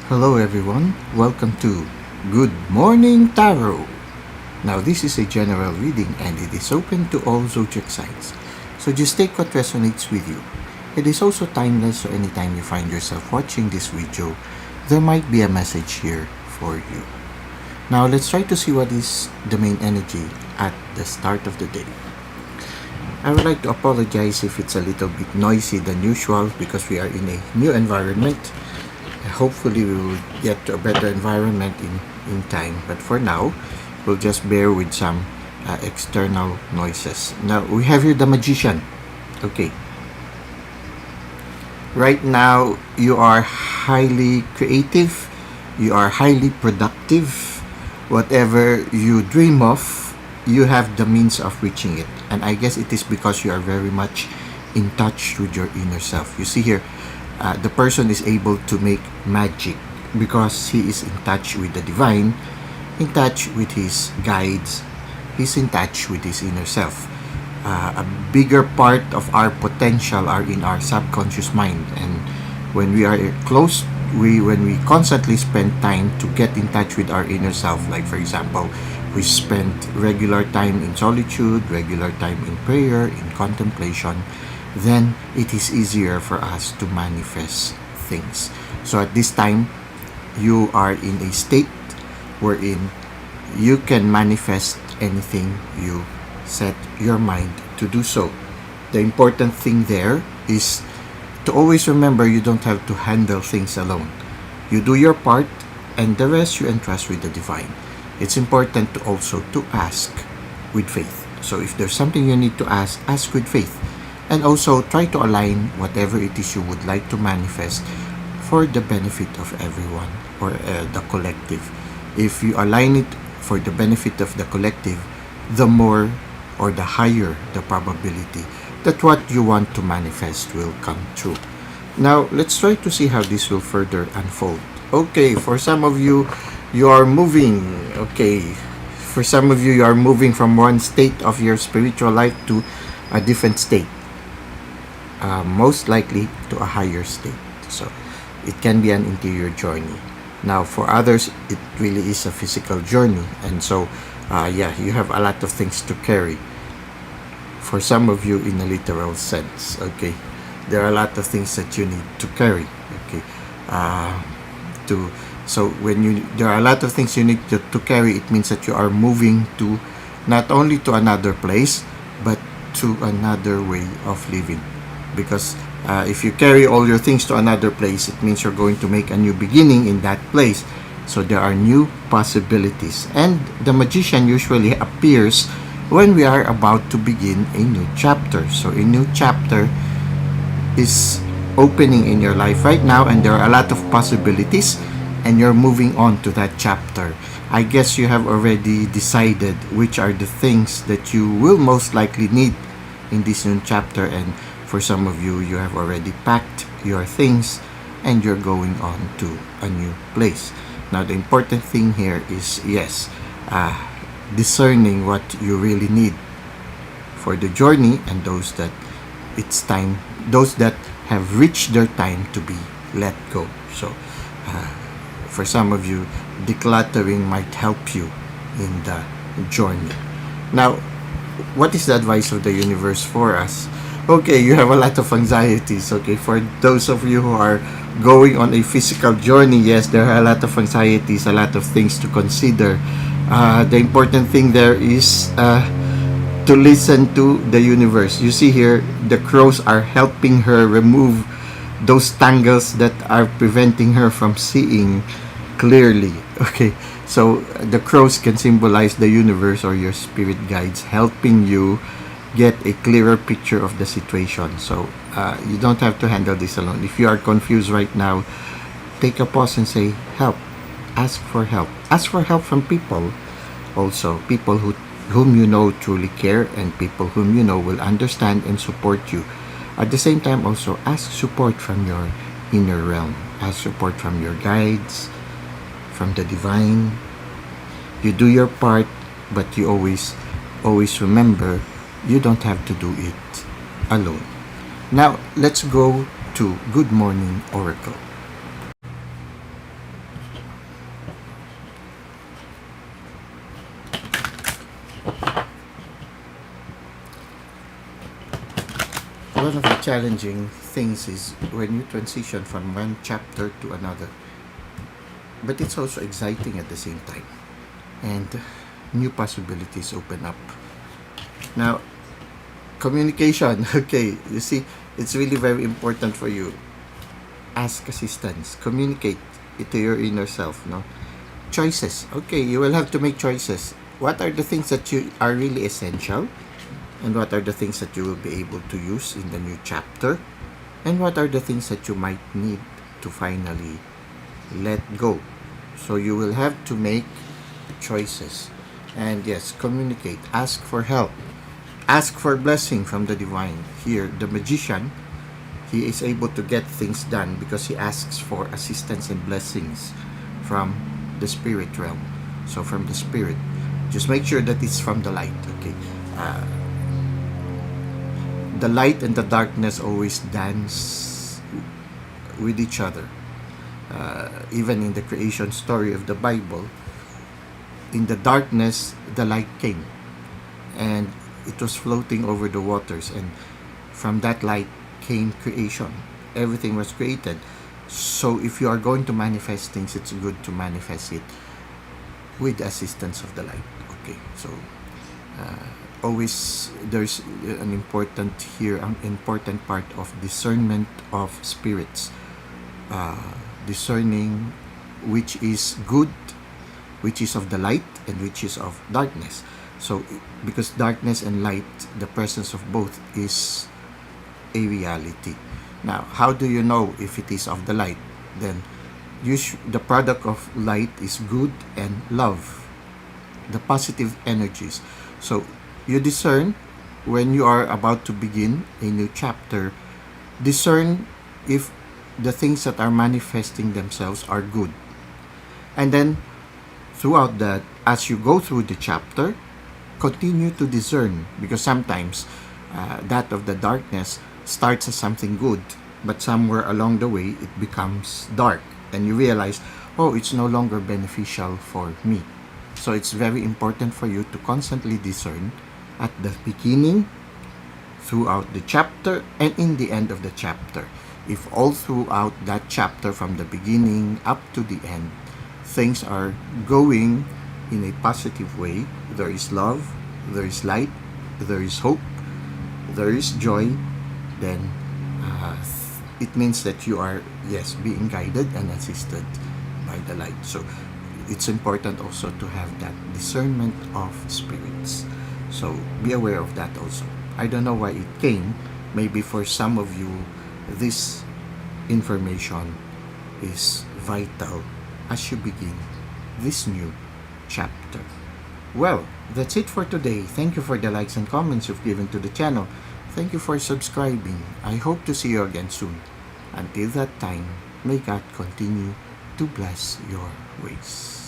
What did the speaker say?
Hello everyone, welcome to Good Morning Tarot. Now this is a general reading and it is open to all zodiac signs. So just take what resonates with you. It is also timeless, so anytime you find yourself watching this video, there might be a message here for you. Now let's try to see what is the main energy at the start of the day. I would like to apologize if it's a little bit noisy than usual because we are in a new environment. Hopefully we will get to a better environment in time, but for now we'll just bear with some external noises. Now we have here the Magician. Okay, right now you are highly creative, you are highly productive. Whatever you dream of, you have the means of reaching it, and I guess it is because you are very much in touch with your inner self. You see here, the person is able to make magic because he is in touch with the divine, in touch with his guides, he's in touch with his inner self. A bigger part of our potential are in our subconscious mind, and when we are close, when we constantly spend time to get in touch with our inner self, like for example, we spend regular time in solitude, regular time in prayer, in contemplation, then it is easier for us to manifest things. So at this time, you are in a state wherein you can manifest anything you set your mind to do so. The important thing there is to always remember you don't have to handle things alone. You do your part and the rest you entrust with the divine. It's important to also to ask with faith. So if there's something you need to ask with faith. And also try to align whatever it is you would like to manifest for the benefit of everyone or the collective. If you align it for the benefit of the collective, the more or the higher the probability that what you want to manifest will come true. Now, let's try to see how this will further unfold. Okay, for some of you, you are moving. Okay, for some of you, you are moving from one state of your spiritual life to a different state. Most likely to a higher state. So it can be an interior journey. Now for others, it really is a physical journey, and so you have a lot of things to carry. For some of you, in a literal sense, okay, there are a lot of things that you need to carry. Okay, so when there are a lot of things you need to carry, it means that you are moving to not only to another place but to another way of living. Because if you carry all your things to another place, it means you're going to make a new beginning in that place. So there are new possibilities. And the Magician usually appears when we are about to begin a new chapter. So a new chapter is opening in your life right now, and there are a lot of possibilities, and you're moving on to that chapter. I guess you have already decided which are the things that you will most likely need in this new chapter, and for some of you, you have already packed your things and you're going on to a new place. Now, the important thing here is, yes, discerning what you really need for the journey, and those that it's time, those that have reached their time to be let go. So, for some of you, decluttering might help you in the journey. Now, what is the advice of the universe for us? Okay, you have a lot of anxieties. Okay, for those of you who are going on a physical journey, yes, there are a lot of anxieties, a lot of things to consider. The important thing there is to listen to the universe. You see here, the crows are helping her remove those tangles that are preventing her from seeing clearly. Okay, so the crows can symbolize the universe or your spirit guides helping you get a clearer picture of the situation. So you don't have to handle this alone. If you are confused right now, take a pause and say help. Ask for help. Ask for help from people. Also, people whom you know truly care, and people whom you know will understand and support you. At the same time, also ask support from your inner realm. Ask support from your guides, from the divine. You do your part, but you always remember you don't have to do it alone. Now, let's go to Good Morning Oracle. challenging things is when you transition from one chapter to another. But it's also exciting at the same time. And new possibilities open up. Now, communication. Okay, you see, it's really very important for you. Ask assistance. Communicate it to your inner self. No? Choices. Okay, you will have to make choices. What are the things that you are really essential? And what are the things that you will be able to use in the new chapter? And what are the things that you might need to finally let go? So you will have to make choices. And yes, communicate. Ask for help. Ask for blessing from the divine. Here, the magician, he is able to get things done because he asks for assistance and blessings from the spirit realm. So from the spirit. Just make sure that it's from the light. Okay. The light and the darkness always dance with each other. Even in the creation story of the Bible, in the darkness, the light came. And it was floating over the waters. And from that light came creation. Everything was created. So if you are going to manifest things, it's good to manifest it with the assistance of the light. Okay, so always there's an important part of discernment of spirits, discerning which is good, which is of the light, and which is of darkness. So because darkness and light, the presence of both is a reality. Now, how do you know if it is of the light? Then the product of light is good and love, the positive energies. So you discern when you are about to begin a new chapter. Discern if the things that are manifesting themselves are good. And then throughout that, as you go through the chapter, continue to discern, because sometimes that of the darkness starts as something good, but somewhere along the way it becomes dark, and you realize, oh, it's no longer beneficial for me. So it's very important for you to constantly discern at the beginning, throughout the chapter, and in the end of the chapter. If all throughout that chapter, from the beginning up to the end, things are going in a positive way, there is love, there is light, there is hope, there is joy, then it means that you are, yes, being guided and assisted by the light. So it's important also to have that discernment of spirits. So be aware of that also. I don't know why it came. Maybe for some of you, this information is vital as you begin this new chapter. Well, that's it for today. Thank you for the likes and comments you've given to the channel. Thank you for subscribing. I hope to see you again soon. Until that time, may God continue to bless your ways.